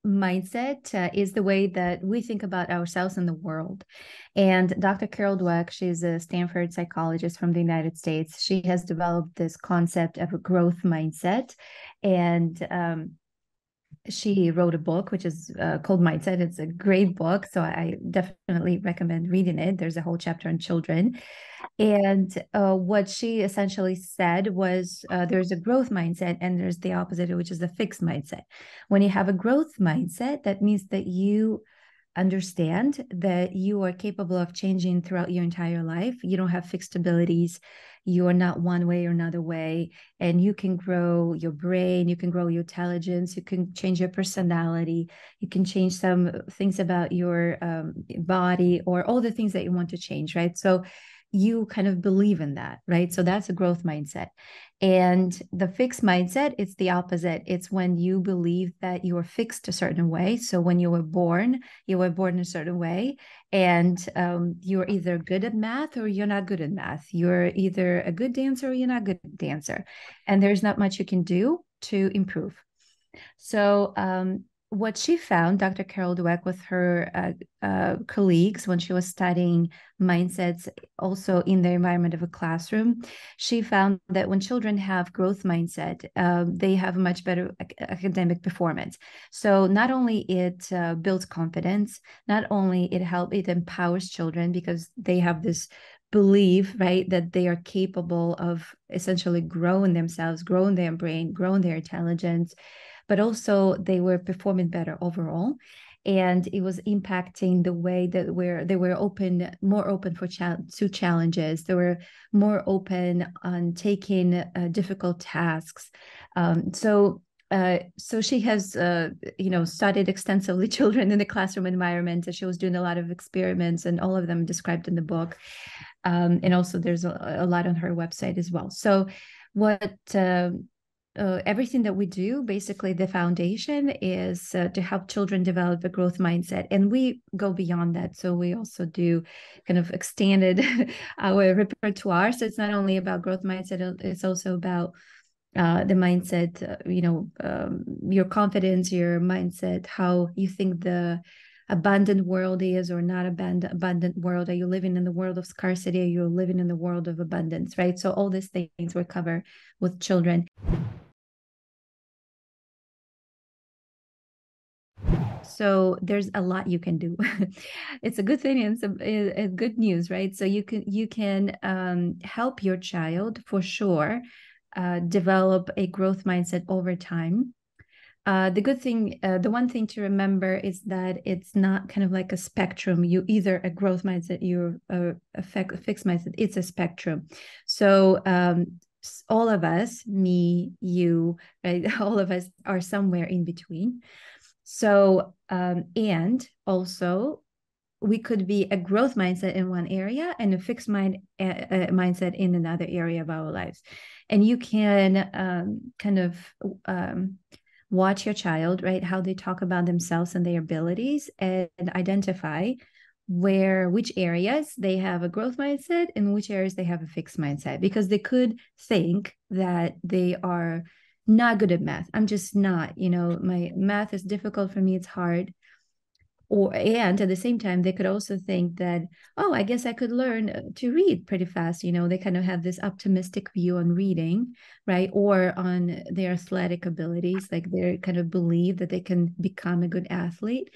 mindset is the way that we think about ourselves in the world. And Dr. Carol Dweck, she's a Stanford psychologist from the United States. She has developed this concept of a growth mindset. And she wrote a book which is called Mindset. It's a great book, so I definitely recommend reading it. There's a whole chapter on children. And what she essentially said was there's a growth mindset and there's the opposite, which is the fixed mindset. When you have a growth mindset, that means that you understand that you are capable of changing throughout your entire life. You don't have fixed abilities. You are not one way or another way. And you can grow your brain, you can grow your intelligence, you can change your personality, you can change some things about your body or all the things that you want to change, right? So you kind of believe in that, right? So that's a growth mindset. And the fixed mindset, it's the opposite. It's when you believe that you are fixed a certain way. So when you were born in a certain way, and you're either good at math or you're not good at math. You're either a good dancer or you're not a good dancer. And there's not much you can do to improve. So what she found, Dr. Carol Dweck, with her colleagues when she was studying mindsets also in the environment of a classroom, she found that when children have growth mindset, they have a much better academic performance. So not only it builds confidence, not only it empowers children because they have this believe, right, that they are capable of essentially growing themselves, growing their brain, growing their intelligence, but also they were performing better overall. And it was impacting the way that they were more open to challenges. They were more open on taking difficult tasks. So she has, studied extensively children in the classroom environment. And she was doing a lot of experiments, and all of them described in the book. And also, there's a lot on her website as well. So, what everything that we do, basically the foundation is to help children develop a growth mindset, and we go beyond that. So we also do kind of extended our repertoire. So it's not only about growth mindset, it's also about the mindset, your confidence, your mindset, how you think the abundant world is or not abundant world. Are you living in the world of scarcity? Are you living in the world of abundance, right? So all these things we cover with children. So there's a lot you can do. It's a good thing and a good news, right? So you can help your child for sure develop a growth mindset over time. The one thing to remember is that it's not kind of like a spectrum. You either a growth mindset, you're a fixed mindset. It's a spectrum. So all of us, me, you, right? All of us are somewhere in between. So, and also we could be a growth mindset in one area and a fixed mindset in another area of our lives. And you can kind of watch your child, right? How they talk about themselves and their abilities, and identify which areas they have a growth mindset and which areas they have a fixed mindset, because they could think that they are not good at math. I'm just not, my math is difficult for me. It's hard. And at the same time, they could also think that, oh, I guess I could learn to read pretty fast. They kind of have this optimistic view on reading, right? Or on their athletic abilities, like they kind of believe that they can become a good athlete,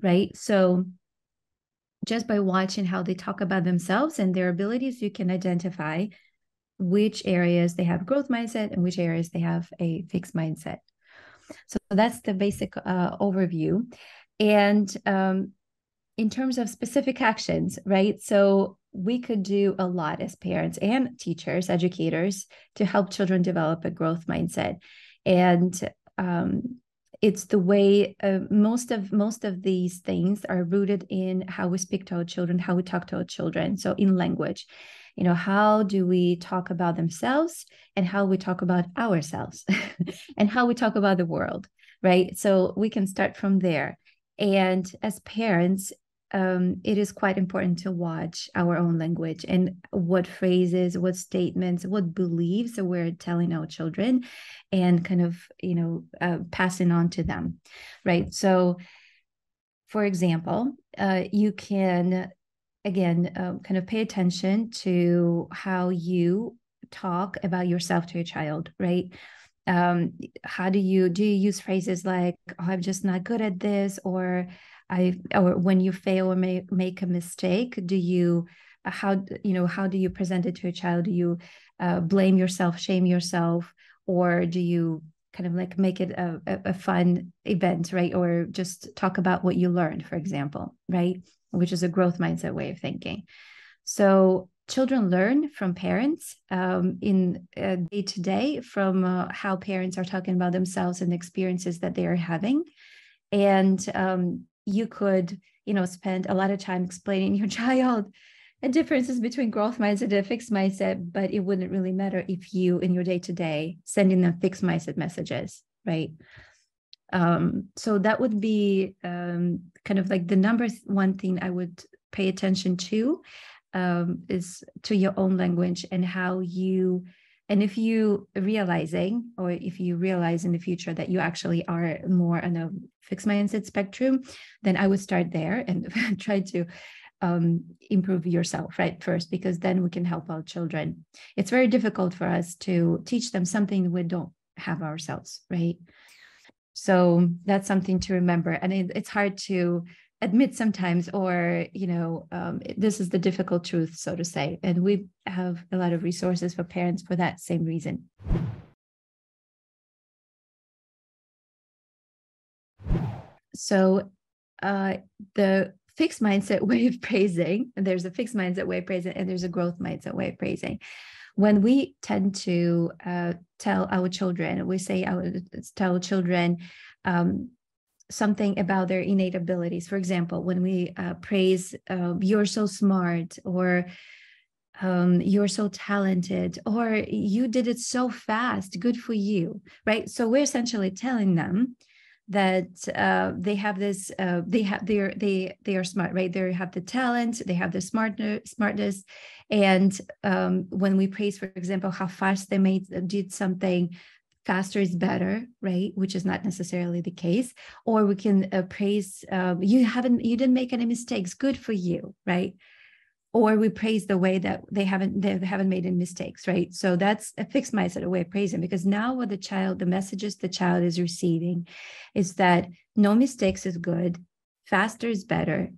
right? So just by watching how they talk about themselves and their abilities, you can identify which areas they have growth mindset and which areas they have a fixed mindset. So that's the basic overview. And in terms of specific actions, right? So we could do a lot as parents and teachers, educators, to help children develop a growth mindset. And it's the way most of these things are rooted in how we speak to our children, how we talk to our children. So in language, how do we talk about themselves and how we talk about ourselves and how we talk about the world, right? So we can start from there. And as parents, it is quite important to watch our own language and what phrases, what statements, what beliefs that we're telling our children and kind of, passing on to them, right? So, for example, you can, again, kind of pay attention to how you talk about yourself to your child, right? How do you use phrases like, oh, I'm just not good at this, or when you fail or make a mistake, do you how do you present it to a child? Do you blame yourself, shame yourself, or do you kind of like make it a fun event, right? Or just talk about what you learned, for example, right? Which is a growth mindset way of thinking. So children learn from parents in day to day from how parents are talking about themselves and the experiences that they are having. And you could, spend a lot of time explaining your child the differences between growth mindset and a fixed mindset, but it wouldn't really matter if you, in your day to day, sending them fixed mindset messages, right? So that would be kind of like the number one thing I would pay attention to, is to your own language and how you, and if you realize in the future that you actually are more on a fixed mindset spectrum, then I would start there and try to improve yourself, right, first, because then we can help our children. It's very difficult for us to teach them something we don't have ourselves, right? So that's something to remember. And it's hard to admit sometimes, or, this is the difficult truth, so to say. And we have a lot of resources for parents for that same reason. So the fixed mindset way of praising, and there's a fixed mindset way of praising, and there's a growth mindset way of praising. When we tend to tell our children, tell children something about their innate abilities. For example, when we praise, you're so smart, or you're so talented, or you did it so fast, good for you, right? So we're essentially telling them that they have this, they are smart, right? They have the talent, they have the smartness. And when we praise, for example, how fast they did something, faster is better, right? Which is not necessarily the case. Or we can praise, you didn't make any mistakes, good for you, right? Or we praise the way that they haven't made any mistakes, right? So that's a fixed mindset, a way of praising, because now what the messages the child is receiving is that no mistakes is good, faster is better.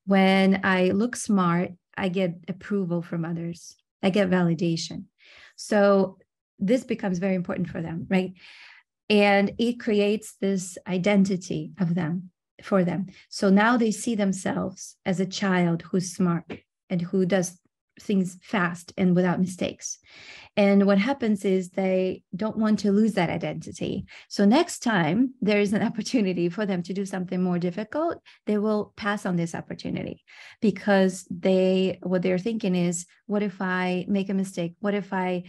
When I look smart, I get approval from others, I get validation. So this becomes very important for them, right? And it creates this identity of them, for them. So now they see themselves as a child who's smart and who does things fast and without mistakes. And what happens is they don't want to lose that identity. So next time there is an opportunity for them to do something more difficult, they will pass on this opportunity, because what they're thinking is, what if I make a mistake? What if I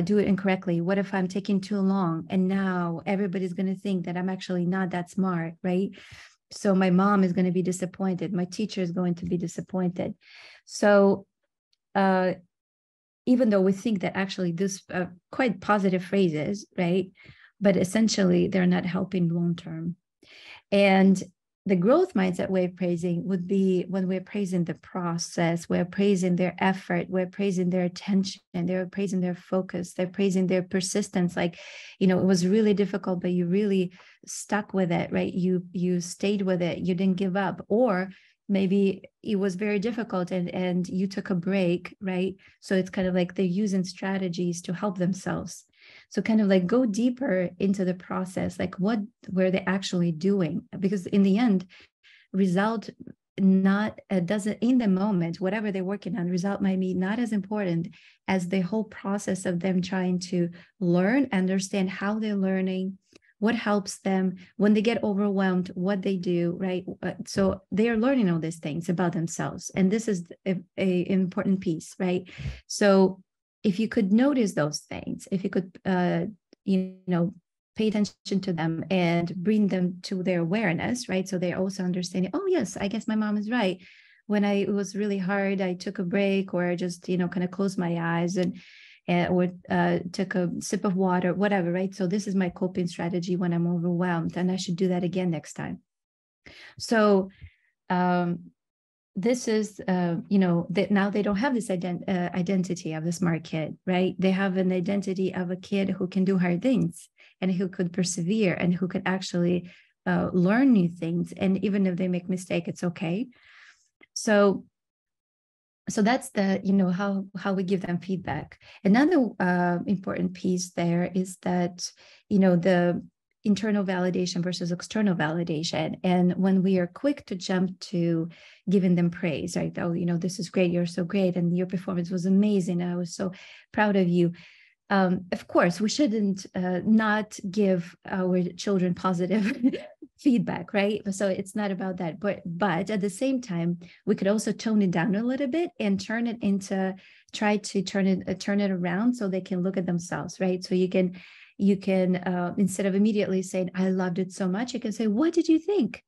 do it incorrectly? What if I'm taking too long? And now everybody's going to think that I'm actually not that smart, right? So my mom is going to be disappointed. My teacher is going to be disappointed. So even though we think that actually this quite positive phrases, right? But essentially they're not helping long term. And the growth mindset way of praising would be when we're praising the process, we're praising their effort, we're praising their attention, and they're praising their focus, they're praising their persistence. Like, it was really difficult, but you really stuck with it, right? You stayed with it, you didn't give up. Or maybe it was very difficult and you took a break, right? So it's kind of like they're using strategies to help themselves. So kind of like go deeper into the process, like what were they actually doing? Because in the end, result doesn't, in the moment, whatever they're working on, result might be not as important as the whole process of them trying to learn, understand how they're learning, what helps them when they get overwhelmed, what they do, right? So they are learning all these things about themselves. And this is an important piece, right? So if you could notice those things, if you could, pay attention to them and bring them to their awareness, right? So they're also understanding, oh, yes, I guess my mom is right. When it was really hard, I took a break, or just, kind of closed my eyes or took a sip of water, whatever, right? So this is my coping strategy when I'm overwhelmed, and I should do that again next time. So this is, that now they don't have this identity of the smart kid, right? They have an identity of a kid who can do hard things and who could persevere and who could actually learn new things. And even if they make mistake, it's okay. So that's the, how we give them feedback. Another important piece there is that, the internal validation versus external validation. And when we are quick to jump to giving them praise, right? Oh, this is great. You're so great. And your performance was amazing. I was so proud of you. Of course, we shouldn't not give our children positive feedback, right? So it's not about that. But at the same time, we could also tone it down a little bit and try to turn it around so they can look at themselves, right? So you can instead of immediately saying, I loved it so much, you can say, what did you think?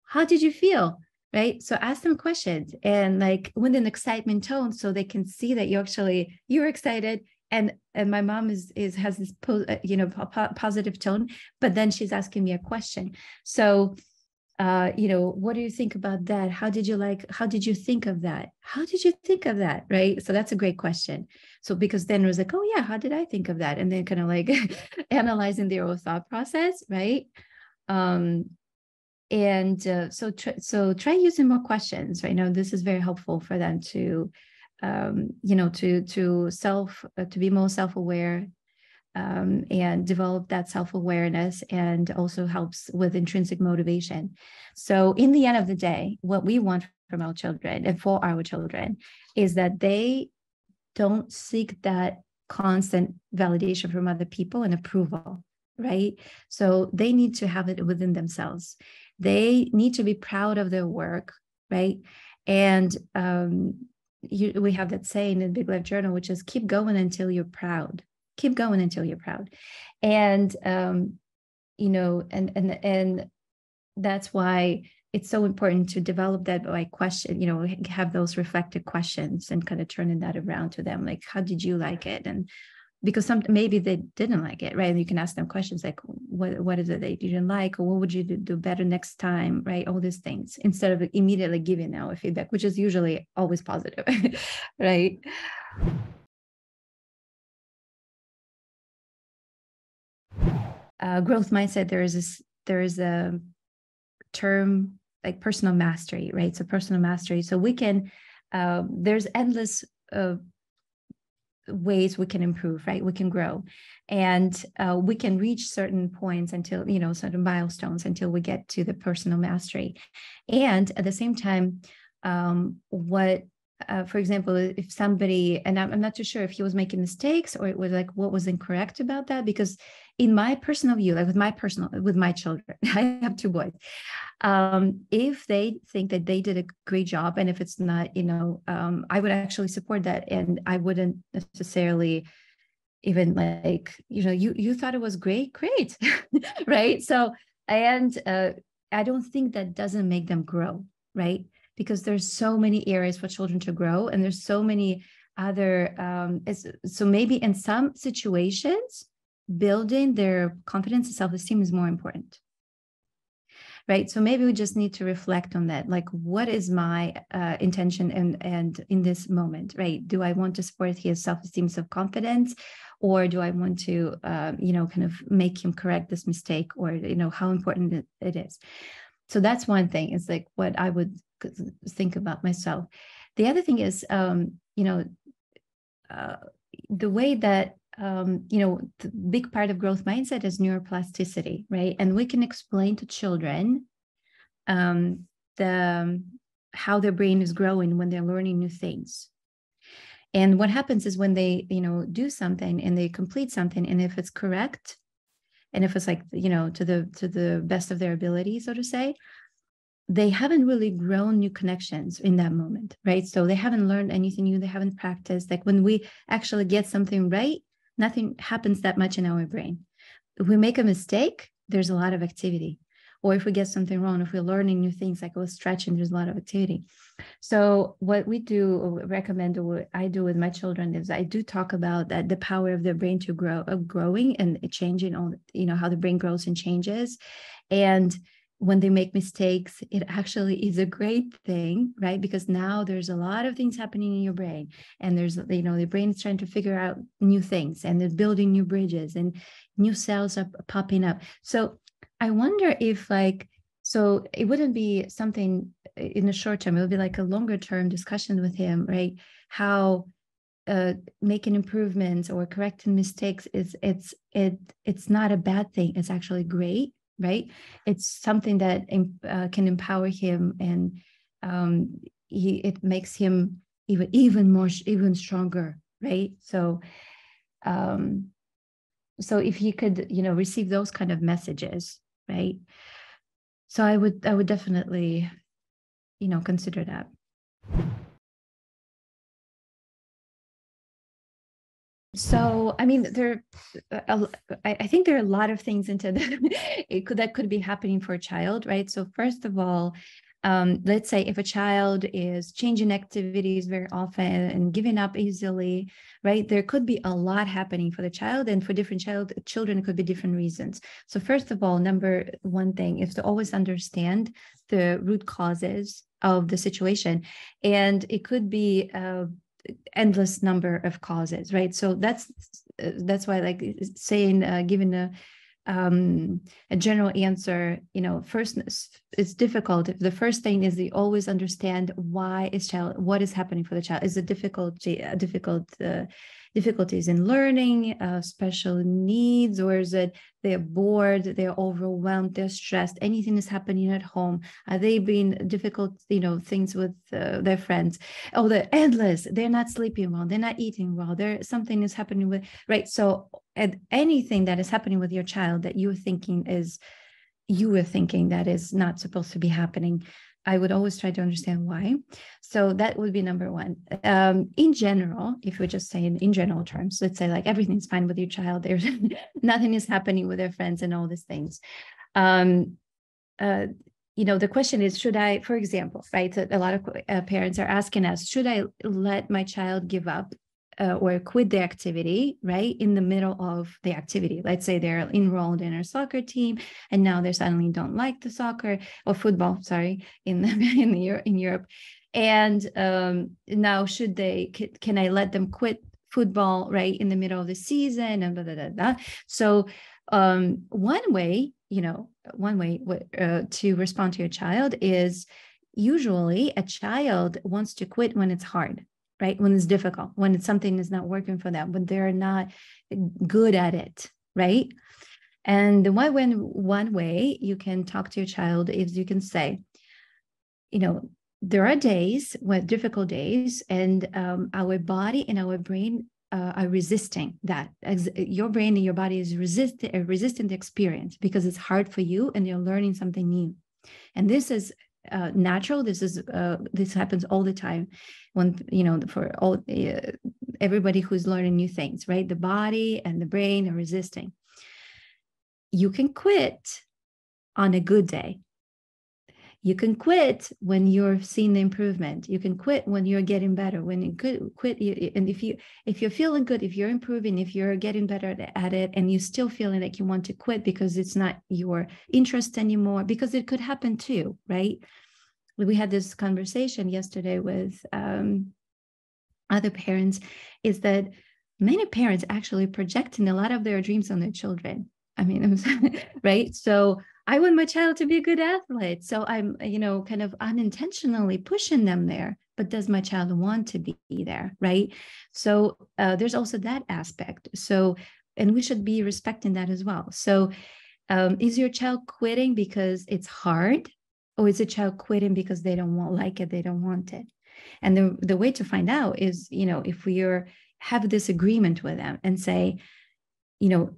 How did you feel? Right? So ask them questions, and like with an excitement tone, so they can see that you're excited. And my mom has this positive tone, but then she's asking me a question. So what do you think about that? How did you think of that? How did you think of that? Right? So that's a great question. So because then it was like, oh yeah, how did I think of that? And then kind of like analyzing their own thought process, right? So try using more questions, right? Now, this is very helpful for them to, to be more self-aware, and develop that self-awareness, and also helps with intrinsic motivation. So in the end of the day, what we want from our children and for our children is that they don't seek that constant validation from other people and approval, right? So they need to have it within themselves. They need to be proud of their work, right? And we have that saying in Big Life Journal, which is keep going until you're proud. Keep going until you're proud. And, and that's why it's so important to develop that by question, have those reflective questions and kind of turning that around to them. Like, how did you like it? And because maybe they didn't like it, right? And you can ask them questions like, what is it that you didn't like? Or what would you do better next time, right? All these things, instead of immediately giving our feedback, which is usually always positive, right? Growth mindset, there is a term like personal mastery, right? So personal mastery. So we can, there's endless ways we can improve, right? We can grow, and we can reach certain points until, certain milestones until we get to the personal mastery. And at the same time, for example, if somebody, and I'm not too sure if he was making mistakes or it was like what was incorrect about that, because in my personal view, like with my children, I have two boys. If they think that they did a great job, and if it's not, I would actually support that, and I wouldn't necessarily even like, you thought it was great, right? So, and I don't think that doesn't make them grow, right? Because there's so many areas for children to grow, and there's so many other, so maybe in some situations, building their confidence and self-esteem is more important, right? So maybe we just need to reflect on that. Like, what is my intention and in this moment, right? Do I want to support his self-esteem, self-confidence, or do I want to, kind of make him correct this mistake, or, how important it is? So that's one thing. It's like what I would think about myself. The other thing is, the way that, the big part of growth mindset is neuroplasticity, right? And we can explain to children how their brain is growing when they're learning new things. And what happens is when they, do something and they complete something, and if it's correct, and if it's like, to the best of their ability, so to say, they haven't really grown new connections in that moment, right? So they haven't learned anything new. They haven't practiced. Like when we actually get something right, nothing happens that much in our brain. if we make a mistake, there's a lot of activity. Or if we get something wrong, if we're learning new things, like with stretching, there's a lot of activity. So what we do, or recommend, or what I do with my children is I do talk about that the power of the brain to grow, of growing and changing all, how the brain grows and changes. And when they make mistakes, it actually is a great thing, right? Because now there's a lot of things happening in your brain, and there's, the brain is trying to figure out new things, and they're building new bridges, and new cells are popping up. So I wonder if so it wouldn't be something in the short term, it would be like a longer term discussion with him, right? How making improvements or correcting mistakes it's not a bad thing. It's actually great, right? It's something that can empower him, and it makes him even stronger, right? So if he could, receive those kind of messages, right? So I would definitely, consider that. So, I mean, I think there are a lot of things into that that could be happening for a child, right? So first of all, let's say if a child is changing activities very often and giving up easily, right? There could be a lot happening for the child, and for different children, it could be different reasons. So first of all, number one thing is to always understand the root causes of the situation. And it could be endless number of causes, right? So that's why, like saying, giving a general answer, first, it's difficult. If the first thing is you always understand what is happening for the child. Is it difficulties in learning, special needs, or is it they're bored, they're overwhelmed, they're stressed, anything is happening at home? Are they being difficult, things with their friends? Oh, they're endless, they're not sleeping well, they're not eating well, something is happening with, right? So at anything that is happening with your child that you were thinking that is not supposed to be happening, I would always try to understand why. So that would be number one. In general, if we're just saying in general terms, let's say like everything's fine with your child, there's nothing is happening with their friends and all these things. The question is, should I, for example, right? A lot of parents are asking us, should I let my child give up or quit the activity, right, in the middle of the activity? Let's say they're enrolled in a soccer team, and now they suddenly don't like the soccer or football, sorry, in Europe. And now can I let them quit football, right, in the middle of the season, and blah, blah, blah, blah. So one way to respond to your child is, usually a child wants to quit when it's hard, right? When it's difficult, when it's something is not working for them, when they're not good at it, right? And one way you can talk to your child is you can say, there are days, difficult days, and our body and our brain are resisting that. Your brain and your body is resisting the experience because it's hard for you and you're learning something new. And this is natural. This happens all the time when, for all everybody who's learning new things, right? The body and the brain are resisting. You can quit on a good day. You can quit when you're seeing the improvement. You can quit when you're getting better. When you quit, and if you're feeling good, if you're improving, if you're getting better at it, and you're still feeling like you want to quit because it's not your interest anymore, because it could happen too, right? We had this conversation yesterday with other parents, is that many parents actually projecting a lot of their dreams on their children. I mean, right? So I want my child to be a good athlete. So I'm, kind of unintentionally pushing them there. But does my child want to be there, right? So there's also that aspect. So, and we should be respecting that as well. So is your child quitting because it's hard? Or is a child quitting because they don't like it, they don't want it? And the way to find out is, if we have this agreement with them and say,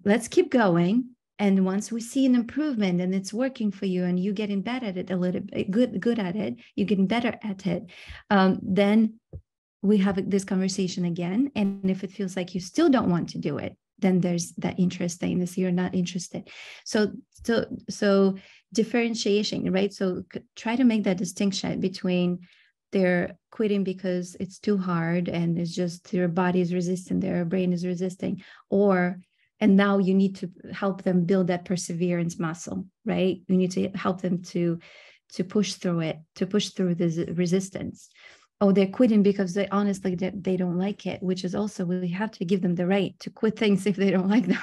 let's keep going. And once we see an improvement and it's working for you and you're getting better at it, a little bit good at it, you're getting better at it, then we have this conversation again. And if it feels like you still don't want to do it, then there's that interest thing. This you're not interested. So differentiation, right? So try to make that distinction between they're quitting because it's too hard and it's just their body is resisting, their brain is resisting, and now you need to help them build that perseverance muscle, right? You need to help them to push through it, to push through this resistance. Oh, they're quitting because they honestly they don't like it, which is also, we have to give them the right to quit things if they don't like them,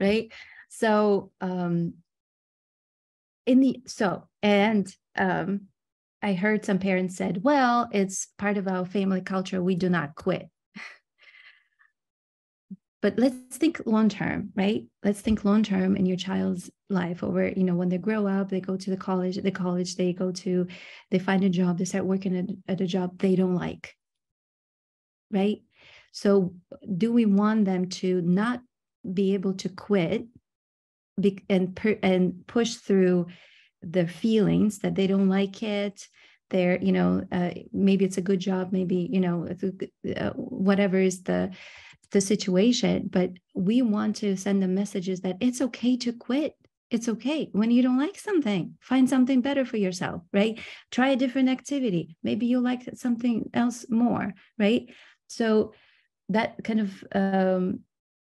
right? So I heard some parents said, well, it's part of our family culture, we do not quit. But let's think long term, right? Let's think long term in your child's life, over, when they grow up, they go to the college they go to, they find a job, they start working at a job they don't like, right? So do we want them to not be able to quit and push through their feelings that they don't like it? They're, maybe it's a good job, maybe, whatever is the situation, but we want to send them messages that it's okay to quit. It's okay when you don't like something, find something better for yourself, right? Try a different activity. Maybe you like something else more, right? So that kind of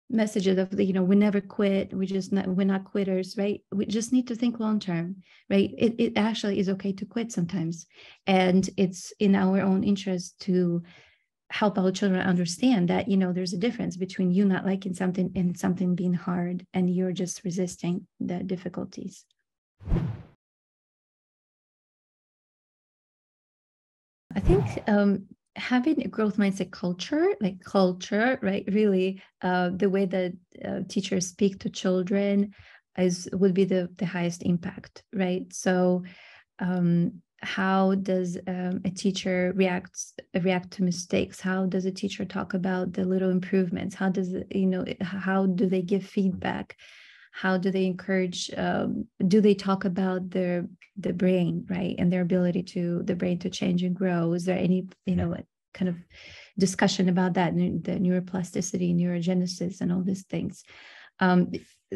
messages of we never quit, we're not quitters, right? We just need to think long term, right? It actually is okay to quit sometimes, and it's in our own interest to help our children understand that there's a difference between you not liking something and something being hard and you're just resisting the difficulties. I think having a growth mindset culture, right? Really, the way that teachers speak to children would be the highest impact, right? So how does a teacher react to mistakes? How does a teacher talk about the little improvements? How does how do they give feedback? How do they encourage? Do they talk about the brain, right, and their ability to the brain to change and grow? Is there any kind of discussion about that, the neuroplasticity, neurogenesis, and all these things?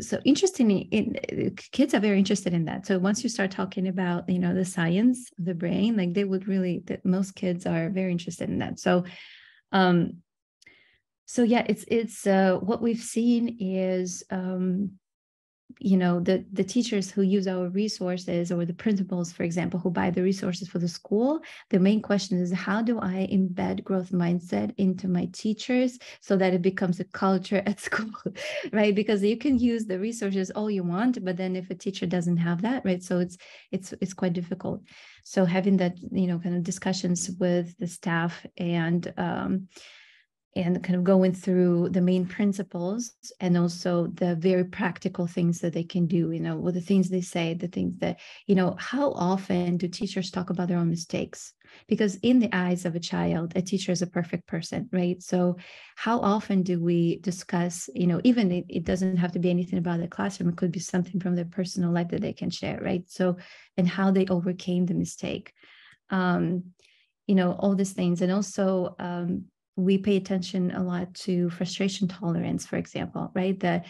So interestingly, kids are very interested in that. So once you start talking about the science of the brain, like they would really, that most kids are very interested in that. So yeah, it's what we've seen is the teachers who use our resources, or the principals, for example, who buy the resources for the school, the main question is, how do I embed growth mindset into my teachers so that it becomes a culture at school, right? Because you can use the resources all you want, but then if a teacher doesn't have that, right, so it's quite difficult. So having that kind of discussions with the staff and kind of going through the main principles, and also the very practical things that they can do, with the things they say, the things that, how often do teachers talk about their own mistakes? Because in the eyes of a child, a teacher is a perfect person, right? So how often do we discuss, even it doesn't have to be anything about the classroom, it could be something from their personal life that they can share, right? So, and how they overcame the mistake, all these things. And also, we pay attention a lot to frustration tolerance, for example, right? That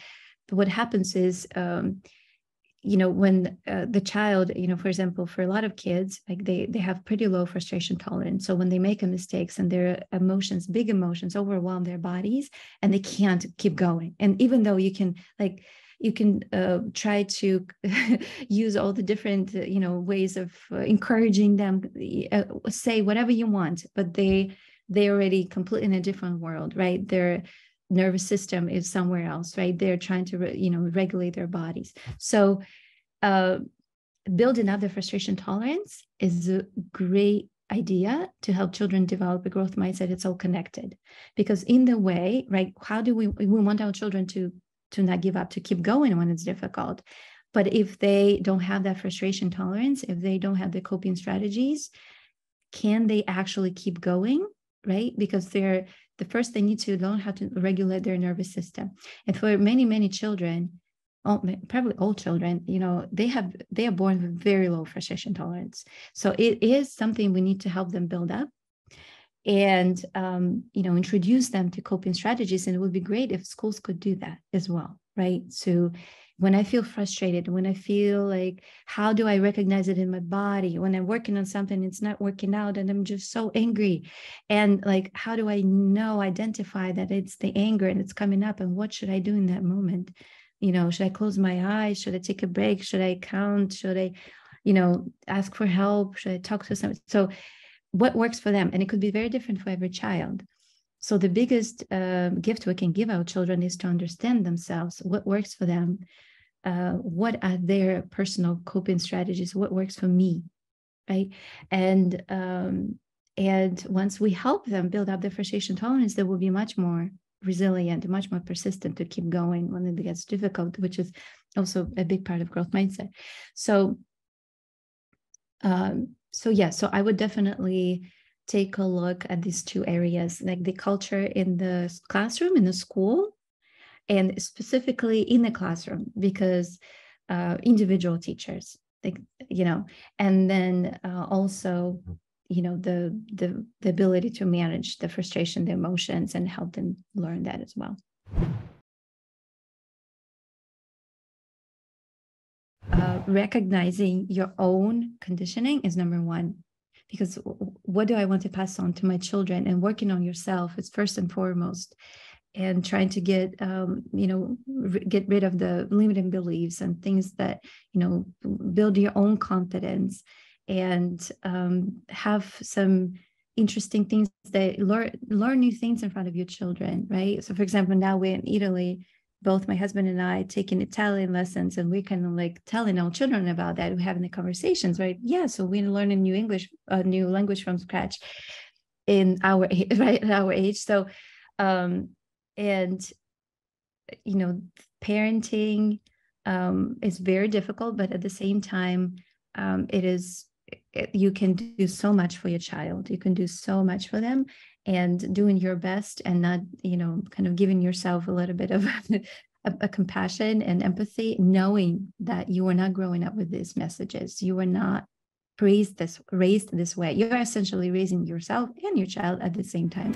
what happens is, when the child, for example, for a lot of kids, like they have pretty low frustration tolerance. So when they make a mistakes and their emotions, big emotions, overwhelm their bodies, and they can't keep going. And even though you can try to use all the different, ways of encouraging them, say whatever you want, but they're already completely in a different world, right? Their nervous system is somewhere else, right? They're trying to, regulate their bodies. So building up the frustration tolerance is a great idea to help children develop a growth mindset. It's all connected, because in the way, right, how do we want our children to not give up, to keep going when it's difficult. But if they don't have that frustration tolerance, if they don't have the coping strategies, can they actually keep going? Right? Because the first they need to learn how to regulate their nervous system. And for many, many children, probably all children, they are born with very low frustration tolerance. So it is something we need to help them build up. and introduce them to coping strategies. And it would be great if schools could do that as well, right? So when I feel frustrated, when I feel like, how do I recognize it in my body? When I'm working on something, it's not working out and I'm just so angry. And like, how do I identify that it's the anger and it's coming up, and what should I do in that moment? Should I close my eyes? Should I take a break? Should I count? Should I, ask for help? Should I talk to someone? So what works for them? And it could be very different for every child. So the biggest gift we can give our children is to understand themselves, what works for them, what are their personal coping strategies, what works for me, right? And once we help them build up their frustration tolerance, they will be much more resilient, much more persistent to keep going when it gets difficult, which is also a big part of growth mindset. So I would definitely take a look at these two areas, like the culture in the classroom, in the school, and specifically in the classroom, because individual teachers, and then also, the ability to manage the frustration, the emotions, and help them learn that as well. Recognizing your own conditioning is number one, because what do I want to pass on to my children? And working on yourself is first and foremost, and trying to get get rid of the limiting beliefs and things that build your own confidence, and have some interesting things that learn new things in front of your children, right? So for example, now we're in Italy, both my husband and I taking Italian lessons, and we're kind of like telling our children about that. We're having the conversations, right? Yeah, so we're learning new language from scratch in our right at our age. So, and parenting is very difficult, but at the same time, you can do so much for your child. You can do so much for them, and doing your best, and not, kind of giving yourself a little bit of a compassion and empathy, knowing that you are not growing up with these messages. You are not raised this way. You're essentially raising yourself and your child at the same time.